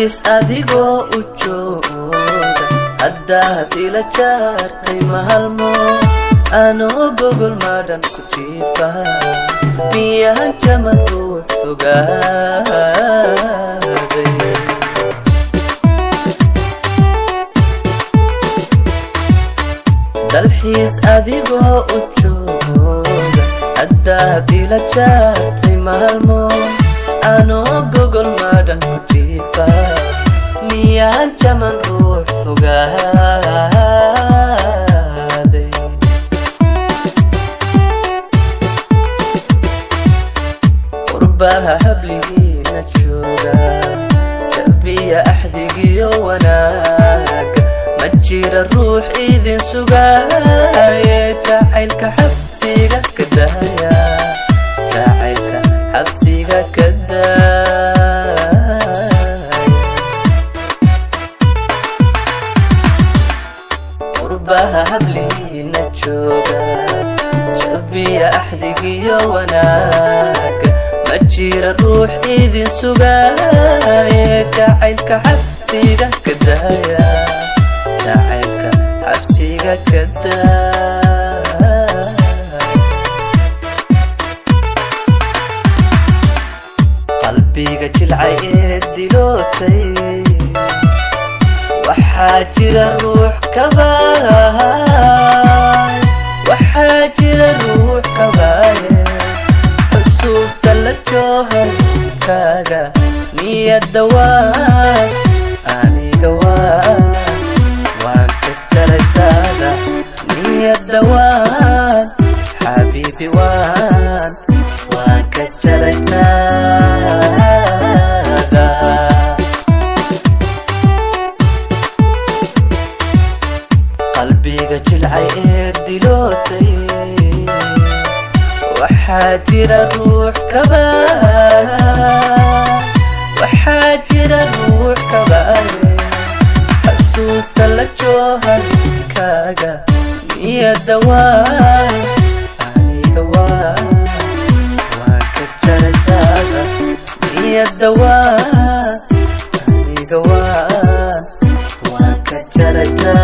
dalxiis adigoo u jooga haddaad ila jaartay mahalmo anoo gogol madhan ku jiifa miyaan jaman ruux fogaaday dalxiis adigoo u jooga haddaad ila jaartay mahalmo anoo gogol madhan ku jiifa miyaan jaman ruux fogaaday qurbaha habligiina jooga jabiya axdigiyo wanaaga ma jira ruux idin sugaaye jacaylka xabsiga ka daaya jacaylka xabsiga ka daaya qurbaha habligiina jooga jabiya axdigiyo wanaaga ma jira ruux idin sugaaye jacaylka xabsiga ka daaya jacaylka xabsiga ka daaya qalbiga jilcay ee dilootay waxaa jira ruux kabaay waxaa jira ruux kabaaye xusuusta la jooharkaaga niyadda waan aniga waan ka jaraytaada niyadda waan xabiibi waan ka jaraytaada qalbiga jilcay ee dilootay waxaa jira ruux kabaay waxaa jira ruux kabaaye xusuusta la jooharkaaga niyadda waan aniga waan ka jaraytaada niyadda waan aniga waan ka jaraytaada